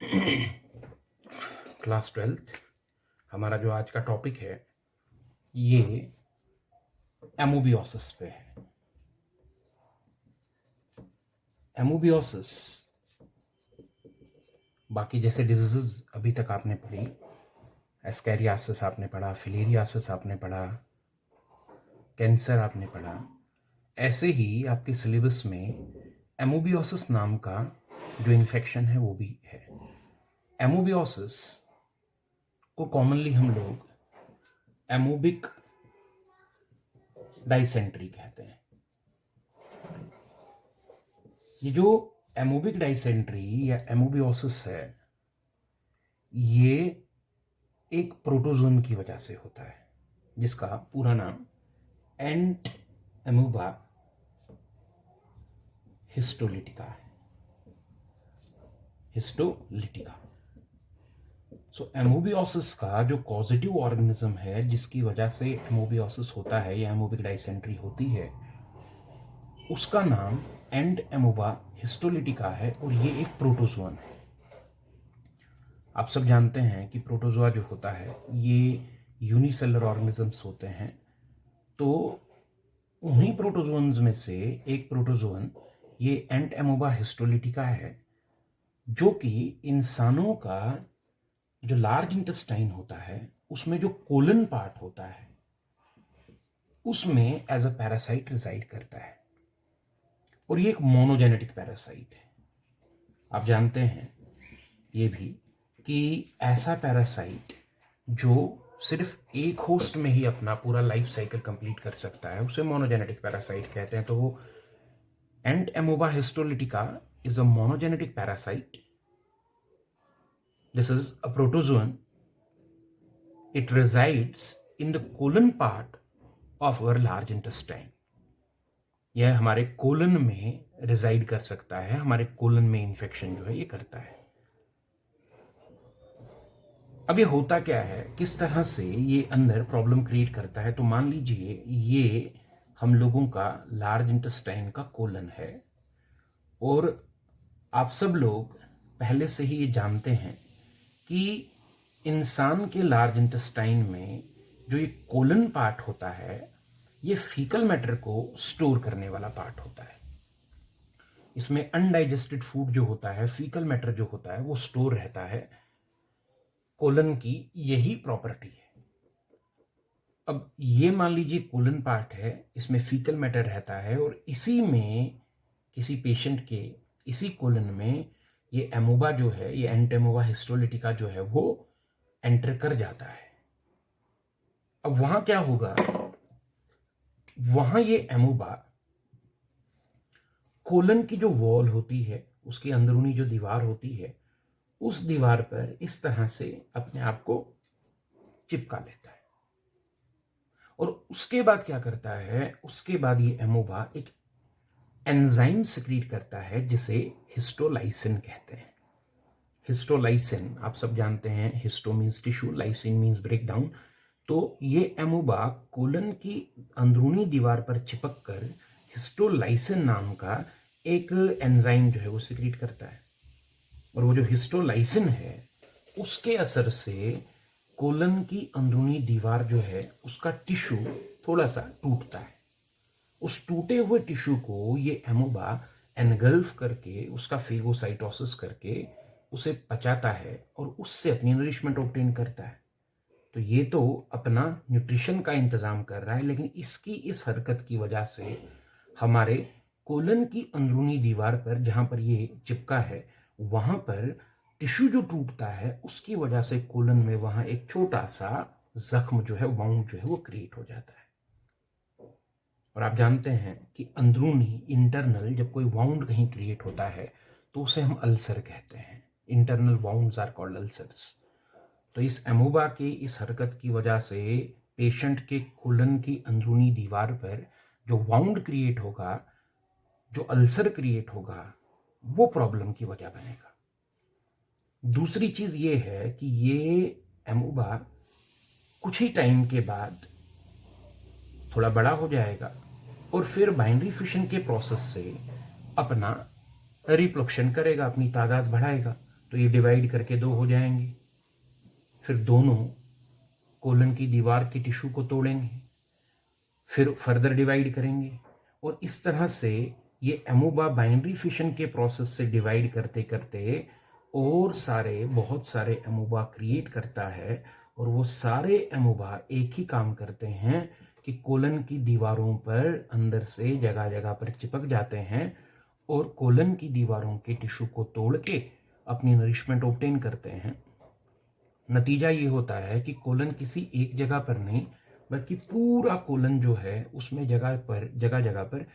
Class 12th हमारा जो आज का टॉपिक है ये एमोबियोसिस पे है। एमोबियोसिस बाकी जैसे डिजीजेस अभी तक आपने पढ़ी, एस्कैरियासिस आपने पढ़ा, फिलेरियासिस आपने पढ़ा, कैंसर आपने पढ़ा, ऐसे ही आपके सिलेबस में एमोबियोसिस नाम का जो इन्फेक्शन है वो भी है। एमोबियोसिस को कॉमनली हम लोग एमोबिक डाइसेंट्री कहते हैं। ये जो एमोबिक डाइसेंट्री या एमोबियोसिस है ये एक प्रोटोजोन की वजह से होता है जिसका पूरा नाम एंट एमोबा हिस्टोलिटिका है। हिस्टोलिटिका। सो एमोबियोसिस का जो कॉजेटिव ऑर्गेनिज्म है जिसकी वजह से एमोबियोसिस होता है या एमोबिक डाइसेंट्री होती है उसका नाम एंट एमोबा हिस्टोलिटिका है और ये एक प्रोटोजोन है। आप सब जानते हैं कि प्रोटोजोआ जो होता है ये यूनिसेलुलर ऑर्गेनिजम्स होते हैं। तो उन्हीं प्रोटोजोन्स में से एक प्रोटोजोन ये एंट एमोबा हिस्टोलिटिका है जो कि इंसानों का जो लार्ज इंटेस्टाइन होता है उसमें जो कोलन पार्ट होता है उसमें एज अ पैरासाइट रिजाइड करता है और ये एक मोनोजेनेटिक पैरासाइट है। आप जानते हैं ये भी कि ऐसा पैरासाइट जो सिर्फ एक होस्ट में ही अपना पूरा लाइफ साइकिल कंप्लीट कर सकता है उसे मोनोजेनेटिक पैरासाइट कहते हैं। तो वो Entamoeba histolytica is a monogenetic parasite. This is a protozoan. It resides in the colon part of our large intestine. यह हमारे कोलन में रिजाइड कर सकता है, हमारे कोलन में इन्फेक्शन जो है ये करता है। अब ये होता क्या है, किस तरह से ये अंदर प्रॉब्लम क्रिएट करता है। तो मान लीजिए ये हम लोगों का लार्ज इंटेस्टाइन का कोलन है और आप सब लोग पहले से ही ये जानते हैं कि इंसान के लार्ज इंटेस्टाइन में जो ये कोलन पार्ट होता है ये फीकल मैटर को स्टोर करने वाला पार्ट होता है। इसमें अनडाइजेस्टेड फूड जो होता है, फीकल मैटर जो होता है वो स्टोर रहता है। कोलन की यही प्रॉपर्टी है। अब ये मान लीजिए कोलन पार्ट है, इसमें फीकल मैटर रहता है और इसी में किसी पेशेंट के इसी कोलन में ये एमोबा जो है, ये एंट एमोबा हिस्टोलिटिका जो है वो एंटर कर जाता है। अब वहां क्या होगा, वहां ये एमोबा कोलन की जो वॉल होती है, उसकी अंदरूनी जो दीवार होती है, उस दीवार पर इस तरह से अपने आप को चिपका लेता है। और उसके बाद क्या करता है, उसके बाद ये एमोबा एक एंजाइम सिक्रीट करता है जिसे हिस्टोलाइसिन कहते हैं। हिस्टोलाइसिन आप सब जानते हैं, histo means tissue, lysin means break down. तो ये एमोबा कोलन की अंदरूनी दीवार पर चिपक कर हिस्टोलाइसिन नाम का एक एंजाइम जो है वो सिक्रीट करता है। और वो जो हिस्टोलाइसिन है उसके असर से कोलन की अंदरूनी दीवार जो है उसका टिश्यू थोड़ा सा टूटता है। उस टूटे हुए टिश्यू को ये एमोबा एनगल्फ करके, उसका फेगोसाइटोसिस करके उसे पचाता है और उससे अपनी नरिशमेंट ऑब्टेन करता है। तो ये तो अपना न्यूट्रिशन का इंतजाम कर रहा है, लेकिन इसकी इस हरकत की वजह से हमारे कोलन की अंदरूनी दीवार पर जहां पर ये चिपका है वहां पर टिश्यू जो टूटता है उसकी वजह से कोलन में वहां एक छोटा सा जख्म जो है, वाउंड जो है वो क्रिएट हो जाता है। और आप जानते हैं कि अंदरूनी इंटरनल जब कोई वाउंड कहीं क्रिएट होता है तो उसे हम अल्सर कहते हैं। Internal wounds are called ulcers. तो इस एमोबा के इस हरकत की वजह से पेशेंट के कोलन की अंदरूनी दीवार पर जो वाउंड क्रिएट होगा, जो अल्सर क्रिएट होगा, वो प्रॉब्लम की वजह बनेगा। दूसरी चीज ये है कि ये एमोबा कुछ ही टाइम के बाद थोड़ा बड़ा हो जाएगा और फिर बाइनरी फिशन के प्रोसेस से अपना रिप्रोडक्शन करेगा, अपनी तादाद बढ़ाएगा। तो ये डिवाइड करके 2 हो जाएंगे। फिर दोनों कोलन की दीवार के टिश्यू को तोड़ेंगे, फिर फर्दर डिवाइड करेंगे, और इस तरह से ये एमोबा बाइनरी फिशन के प्रोसेस से डिवाइड करते करते और बहुत सारे एमोबा क्रिएट करता है। और वो सारे एमोबा एक ही काम करते हैं कि कोलन की दीवारों पर अंदर से जगह जगह पर चिपक जाते हैं और कोलन की दीवारों के टिश्यू को तोड़ के अपनी नरिशमेंट ऑब्टेन करते हैं। नतीजा ये होता है कि कोलन किसी एक जगह पर नहीं, बल्कि पूरा कोलन जो है उसमें जगह जगह पर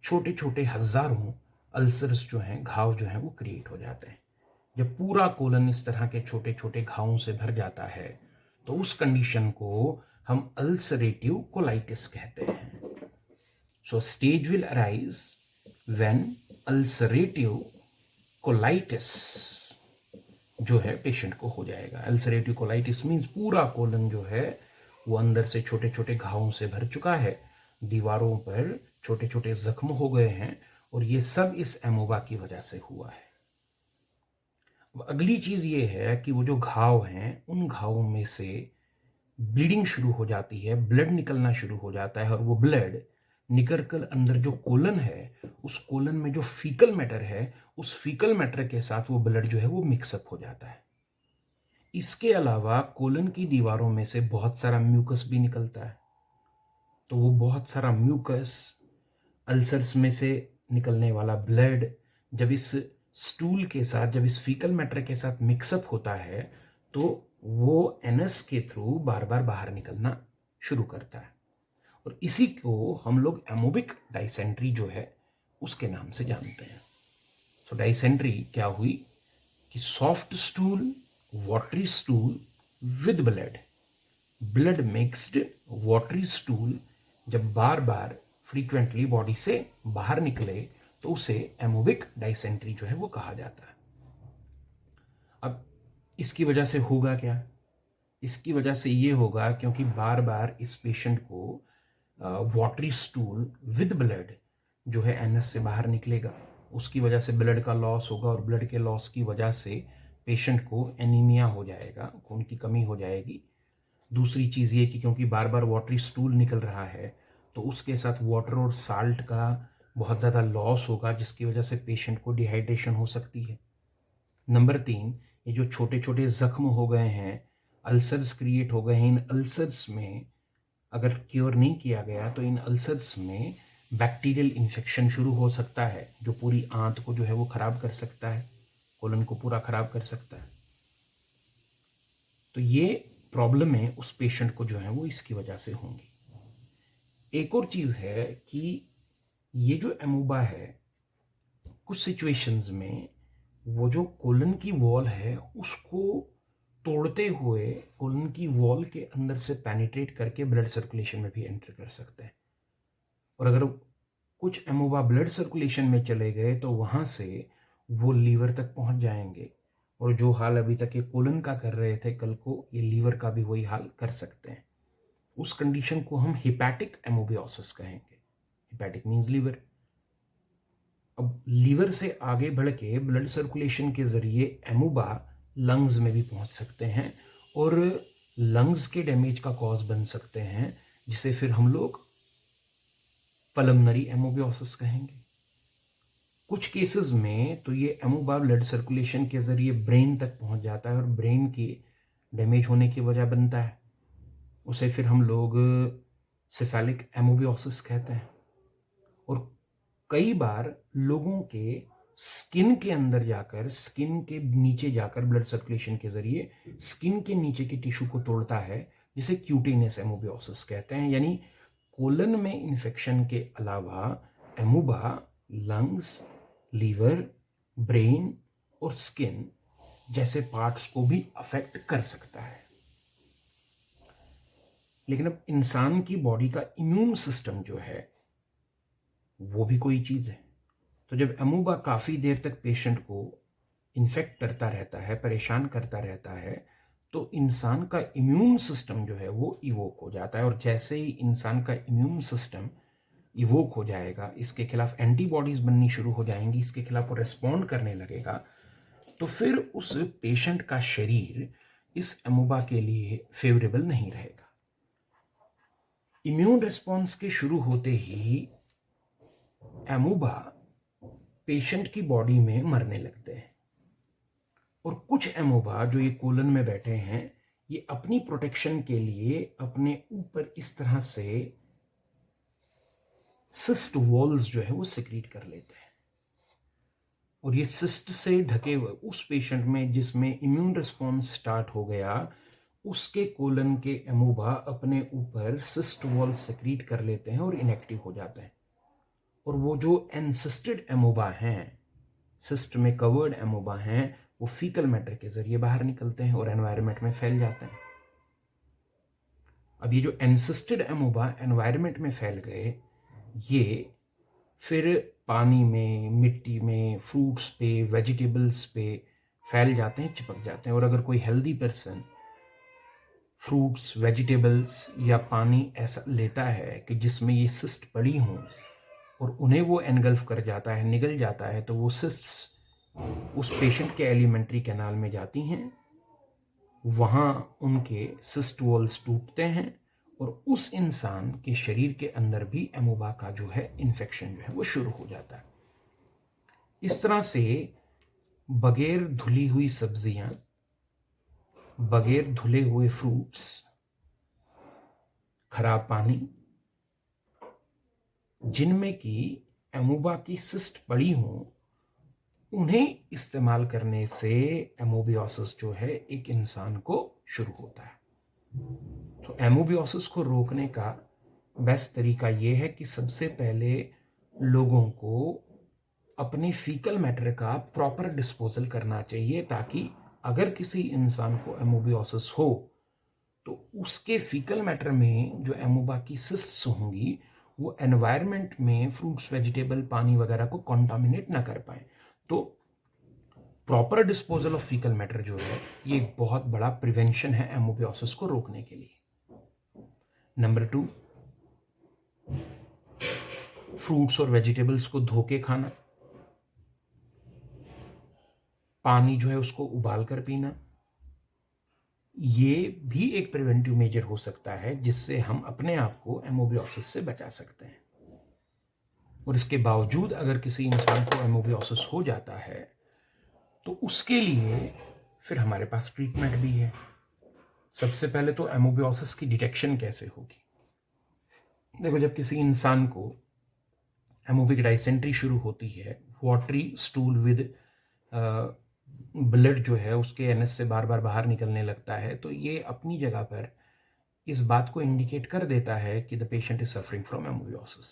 छोटे छोटे हजारों अल्सर्स जो हैं, घाव जो हैं, वो क्रिएट हो जाते हैं। जब पूरा कोलन इस तरह के छोटे छोटे घावों से भर जाता है तो उस कंडीशन को हम अल्सरेटिव कोलाइटिस कहते हैं। So stage will arise when ulcerative colitis जो है पेशेंट को हो जाएगा। अल्सरेटिव कोलाइटिस मीन्स पूरा कोलन जो है वो अंदर से छोटे छोटे घावों से भर चुका है, दीवारों पर छोटे छोटे जख्म हो गए हैं, और ये सब इस एमोबा की वजह से हुआ है। अगली चीज ये है कि वो जो घाव हैं उन घावों में से ब्लीडिंग शुरू हो जाती है, ब्लड निकलना शुरू हो जाता है, और वो ब्लड निकल कर अंदर जो कोलन है उस कोलन में जो फीकल मैटर है उस फीकल मैटर के साथ वो ब्लड जो है वो मिक्सअप हो जाता है। इसके अलावा कोलन की दीवारों में से बहुत सारा म्यूकस भी निकलता है, तो वो बहुत सारा म्यूकस, अल्सर्स में से निकलने वाला ब्लड जब इस स्टूल के साथ, जब इस फीकल मैटर के साथ मिक्सअप होता है तो वो एनस के थ्रू बार बार बाहर निकलना शुरू करता है, और इसी को हम लोग एमोबिक डाइसेंट्री जो है उसके नाम से जानते हैं। तो डाइसेंट्री क्या हुई कि soft stool, watery stool with blood mixed watery stool जब बार बार फ्रीक्वेंटली बॉडी से बाहर निकले तो उसे एमोबिक डाइसेंट्री जो है वो कहा जाता है। अब इसकी वजह से होगा क्या? इसकी वजह से ये होगा क्योंकि बार बार इस पेशेंट को वाटरी स्टूल विद ब्लड जो है एनएस से बाहर निकलेगा, उसकी वजह से ब्लड का लॉस होगा, और ब्लड के लॉस की वजह से पेशेंट को एनीमिया हो जाएगा, खून की कमी हो जाएगी। दूसरी चीज़ ये कि क्योंकि बार बार वाटरी स्टूल निकल रहा है तो उसके साथ वाटर और साल्ट का बहुत ज़्यादा लॉस होगा, जिसकी वजह से पेशेंट को डिहाइड्रेशन हो सकती है। नंबर 3, ये जो छोटे छोटे जख्म हो गए हैं, अल्सर्स क्रिएट हो गए हैं, इन अल्सर्स में अगर क्योर नहीं किया गया तो इन अल्सर्स में बैक्टीरियल इन्फेक्शन शुरू हो सकता है, जो पूरी आंत को जो है वो खराब कर सकता है, कोलन को पूरा खराब कर सकता है। तो ये प्रॉब्लमें उस पेशेंट को जो है वो इसकी वजह से होंगी। एक और चीज़ है कि ये जो एमोबा है, कुछ सिचुएशंस में वो जो कोलन की वॉल है उसको तोड़ते हुए कोलन की वॉल के अंदर से पेनिट्रेट करके ब्लड सर्कुलेशन में भी एंटर कर सकते हैं, और अगर कुछ एमोबा ब्लड सर्कुलेशन में चले गए तो वहाँ से वो लीवर तक पहुँच जाएंगे, और जो हाल अभी तक ये कोलन का कर रहे थे कल को, ये लीवर का भी वही हाल कर सकते हैं। उस कंडीशन को हम हिपैटिक एमोबियोसिस कहेंगे। Hepatic means liver. अब लीवर से आगे बढ़ के ब्लड सर्कुलेशन के जरिए एमोबा लंग्स में भी पहुंच सकते हैं और लंग्स के डैमेज का कॉज बन सकते हैं, जिसे फिर हम लोग पल्मोनरी एमोबियोसिस कहेंगे। कुछ केसेस में तो ये एमोबा ब्लड सर्कुलेशन के जरिए ब्रेन तक पहुंच जाता है और ब्रेन के डैमेज होने की वजह बनता है, उसे फिर हम लोग सिफेलिक एमोबियोसिस कहते हैं। और कई बार लोगों के स्किन के अंदर जाकर, स्किन के नीचे जाकर ब्लड सर्कुलेशन के जरिए स्किन के नीचे के टिश्यू को तोड़ता है, जिसे क्यूटेनियस एमोबियोसिस कहते हैं। यानी कोलन में इन्फेक्शन के अलावा एमोबा लंग्स, लीवर, ब्रेन और स्किन जैसे पार्ट्स को भी अफेक्ट कर सकता है। लेकिन अब इंसान की बॉडी का इम्यून सिस्टम जो है वो भी कोई चीज़ है। तो जब एमोबा काफ़ी देर तक पेशेंट को इन्फेक्ट करता रहता है, परेशान करता रहता है, तो इंसान का इम्यून सिस्टम जो है वो इवोक हो जाता है। और जैसे ही इंसान का इम्यून सिस्टम इवोक हो जाएगा, इसके खिलाफ एंटीबॉडीज़ बननी शुरू हो जाएंगी, इसके खिलाफ वो रेस्पॉन्ड करने लगेगा, तो फिर उस पेशेंट का शरीर इस एमोबा के लिए फेवरेबल नहीं रहेगा। इम्यून रिस्पॉन्स के शुरू होते ही एमोबा पेशेंट की बॉडी में मरने लगते हैं, और कुछ एमोबा जो ये कोलन में बैठे हैं, ये अपनी प्रोटेक्शन के लिए अपने ऊपर इस तरह से सिस्ट वॉल्स जो है वो सिक्रीट कर लेते हैं, और ये सिस्ट से ढके हुए उस पेशेंट में जिसमें इम्यून रिस्पॉन्स स्टार्ट हो गया, उसके कोलन के एमोबा अपने ऊपर सिस्ट वॉल सिक्रीट कर लेते हैं और इनएक्टिव हो जाते हैं। और वो जो एनसिस्टेड एमोबा हैं, सिस्ट में कवर्ड एमोबा हैं, वो फीकल मैटर के जरिए बाहर निकलते हैं और एनवायरनमेंट में फैल जाते हैं। अब ये जो एनसिस्टेड एमोबा एनवायरनमेंट में फैल गए, ये फिर पानी में, मिट्टी में, फ्रूट्स पे, वेजिटेबल्स पे फैल जाते हैं, चिपक जाते हैं। और अगर कोई हेल्दी पर्सन फ्रूट्स, वेजिटेबल्स या पानी ऐसा लेता है कि जिसमें ये सिस्ट पड़ी हों और उन्हें वो एनगल्फ कर जाता है, निगल जाता है, तो वो सिस्ट्स उस पेशेंट के एलिमेंट्री कैनाल में जाती हैं, वहाँ उनके सिस्ट वॉल्स टूटते हैं और उस इंसान के शरीर के अंदर भी एमोबा का जो है इन्फेक्शन जो है वो शुरू हो जाता है। इस तरह से बगैर धुली हुई सब्जियां, बगैर धुले हुए फ्रूट्स, खराब पानी, जिनमें कि एमोबा की सिस्ट पड़ी हो, उन्हें इस्तेमाल करने से एमोबियोसिस जो है एक इंसान को शुरू होता है। तो एमोबियोसिस को रोकने का बेस्ट तरीका यह है कि सबसे पहले लोगों को अपने फीकल मैटर का प्रॉपर डिस्पोजल करना चाहिए, ताकि अगर किसी इंसान को एमोबियोसिस हो तो उसके फीकल मैटर में जो एमोबा की सिस्ट्स होंगी वो एनवायरनमेंट में फ्रूट्स, वेजिटेबल, पानी वगैरह को कॉन्टामिनेट ना कर पाए। तो proper disposal of faecal matter जो है ये एक बहुत बड़ा प्रिवेंशन है एमोबियोसिस को रोकने के लिए। नंबर 2, फ्रूट्स और वेजिटेबल्स को धो के खाना, पानी जो है उसको उबाल कर पीना, ये भी एक प्रिवेंटिव मेजर हो सकता है जिससे हम अपने आप को एमोबियोसिस से बचा सकते हैं। और इसके बावजूद अगर किसी इंसान को एमोबियोसिस हो जाता है तो उसके लिए फिर हमारे पास ट्रीटमेंट भी है। सबसे पहले तो एमोबियोसिस की डिटेक्शन कैसे होगी। देखो, जब किसी इंसान को एमोबिक डाइसेंट्री शुरू होती है, वाटरी स्टूल विद ब्लड जो है उसके एनएस से बार बार बाहर निकलने लगता है, तो ये अपनी जगह पर इस बात को इंडिकेट कर देता है कि the patient is suffering from amoebiasis.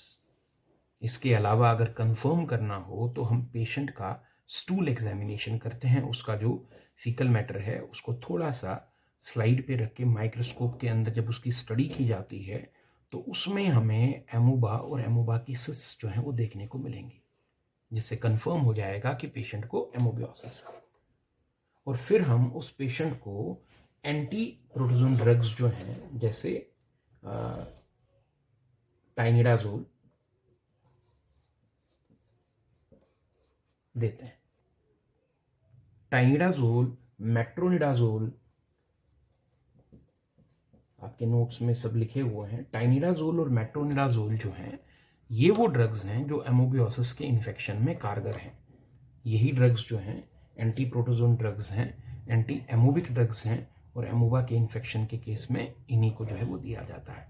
इसके अलावा अगर कंफर्म करना हो तो हम पेशेंट का स्टूल एग्जामिनेशन करते हैं, उसका जो फीकल मैटर है उसको थोड़ा सा स्लाइड पे रख के माइक्रोस्कोप के अंदर जब उसकी स्टडी की जाती है तो उसमें हमें एमोबा और एमोबा की सिस्ट्स जो हैं वो देखने को मिलेंगी, जिससे कंफर्म हो जाएगा कि पेशेंट को एमोबियोसिस है। और फिर हम उस पेशेंट को एंटी प्रोटोजोन ड्रग्स जो हैं, जैसे टाइनिडाजोल देते हैं। टाइनिडाजोल, मेट्रोनिडाजोल, आपके नोट्स में सब लिखे हुए हैं। टाइनिडाजोल और मेट्रोनिडाजोल जो हैं ये वो ड्रग्स हैं जो एमोबियोसिस के इन्फेक्शन में कारगर हैं। यही ड्रग्स जो हैं एंटी प्रोटोजोन ड्रग्स हैं, एंटी एमोबिक ड्रग्स हैं, और एमोबा के इन्फेक्शन के केस में इन्हीं को जो है वो दिया जाता है।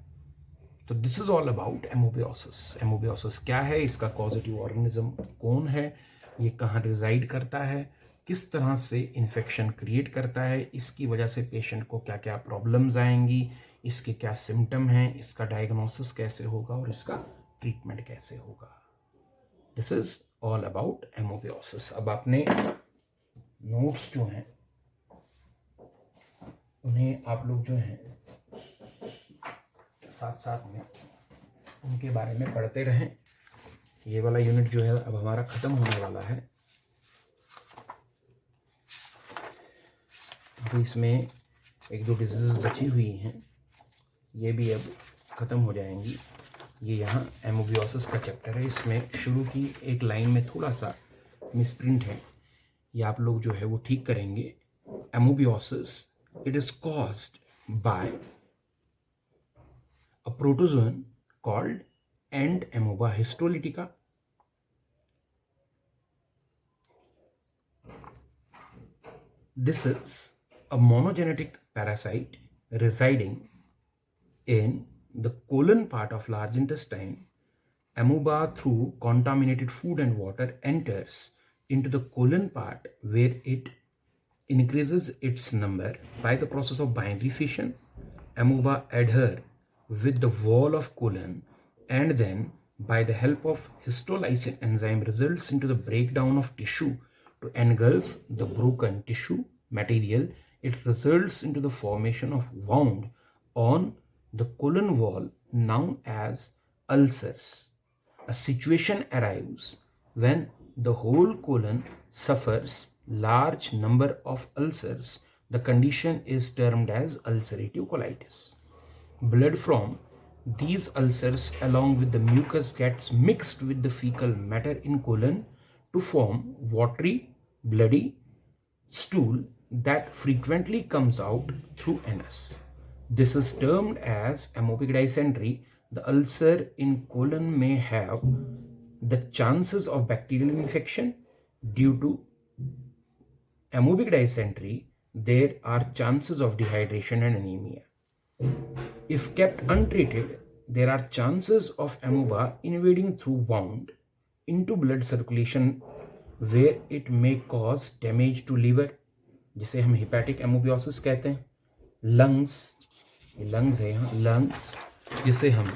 तो दिस इज ऑल अबाउट एमोबियोसिस। एमोबियोसिस क्या है, इसका कॉजेटिव ऑर्गेनिज्म कौन है, ये कहाँ रिजाइड करता है, किस तरह से इन्फेक्शन क्रिएट करता है, इसकी वजह से पेशेंट को क्या क्या प्रॉब्लम्स आएंगी, इसके क्या सिम्टम हैं, इसका डायग्नोसिस कैसे होगा और इसका ट्रीटमेंट कैसे होगा। This is all about amoebiasis. अब आपने नोट्स जो हैं उन्हें आप लोग जो हैं साथ साथ में उनके बारे में पढ़ते रहें। ये वाला यूनिट जो है अब हमारा ख़त्म होने वाला है, तो इसमें 1-2 डिजीज़ बची हुई हैं, ये भी अब ख़त्म हो जाएंगी। ये यहाँ एमोबियोसिस का चैप्टर है, इसमें शुरू की एक लाइन में थोड़ा सा मिसप्रिंट है। ये आप लोग जो है वो ठीक करेंगे। Amoebiasis, it is caused by a protozoan called Entamoeba histolytica. This is a monogenetic parasite residing in the colon part of large intestine. Amoeba, through contaminated food and water, enters into the colon part where it increases its number by the process of binary fission. Amoeba adhere with the wall of colon and then by the help of histolysin enzyme results into the breakdown of tissue to engulf the broken tissue material. It results into the formation of wound on the colon wall known as ulcers. A situation arrives when the whole colon suffers large number of ulcers. The condition is termed as ulcerative colitis. Blood from these ulcers along with the mucus gets mixed with the fecal matter in colon to form watery, bloody stool that frequently comes out through anus. This is termed as amoebic dysentery. The ulcer in colon may have the chances of bacterial infection. Due to amoebic dysentery, there are chances of dehydration and anemia. If kept untreated, there are chances of amoeba invading through wound into blood circulation where it may cause damage to liver, जिसे हम hepatic एमोबियोसिस कहते हैं, lungs, ये lungs है यहाँ, lungs जिसे हम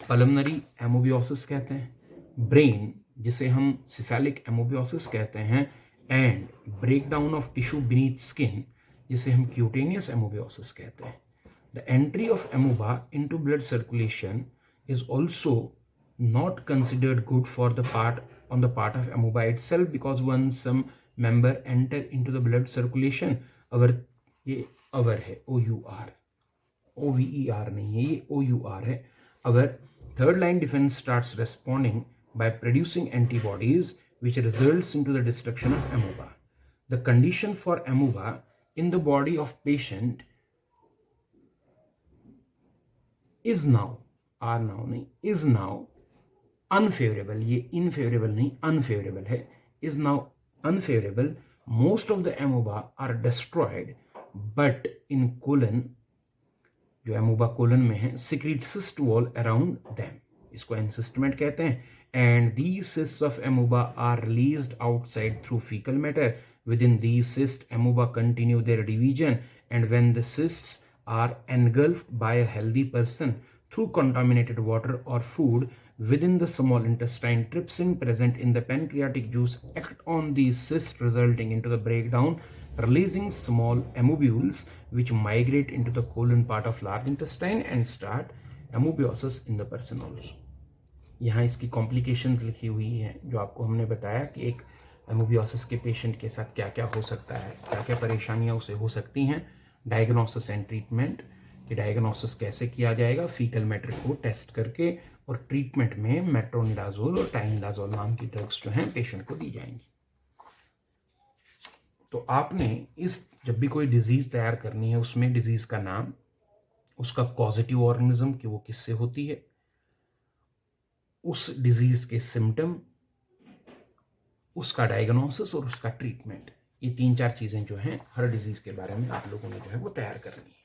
pulmonary एमोबियोसिस कहते हैं, ब्रेन जिसे हम सिफेलिक एमोबियोसिस कहते हैं, and breakdown of tissue beneath skin जिसे हम क्यूटेनियस एमोबियोसिस कहते हैं. The entry of amoeba into blood circulation is also not considered good for the part of amoeba itself, because once some member enter into the blood circulation, ये अवर है, OUR, OVER नहीं है, ये OUR है, our third line defense starts responding by producing antibodies which results into the destruction of amoeba. The condition for amoeba in the body of patient is now unfavorable. ये unfavorable नहीं, unfavorable है. Is now unfavorable. Most of the amoeba are destroyed, but in colon, जो amoeba colon में है, secrete cyst wall around them. इसको encystment कहते हैं. And these cysts of amoeba are released outside through fecal matter. Within these cysts, amoeba continue their division, and when the cysts are engulfed by a healthy person through contaminated water or food within the small intestine, trypsin present in the pancreatic juice act on these cysts, resulting into the breakdown, releasing small amoebules which migrate into the colon part of large intestine and start amebiosis in the person also. यहाँ इसकी complications लिखी हुई हैं जो आपको हमने बताया कि एक एमोबियोसिस के पेशेंट के साथ क्या क्या हो सकता है, क्या क्या परेशानियां उसे हो सकती हैं. डायग्नोसिस एंड ट्रीटमेंट, कि डायग्नोसिस कैसे किया जाएगा, फीकल मैटर को टेस्ट करके, और ट्रीटमेंट में मेट्रोनिडाजोल और टाइनिडाजोल नाम की ड्रग्स जो हैं पेशेंट को दी जाएंगी. तो आपने जब भी कोई डिजीज तैयार करनी है उसमें डिजीज का नाम, उसका कॉजेटिव ऑर्गेनिज्म कि वो किससे होती है, उस डिजीज के सिम्टम, उसका डायग्नोसिस और उसका ट्रीटमेंट, ये 3-4 चीजें जो हैं हर डिजीज के बारे में आप लोगों ने जो है वो तैयार करनी है.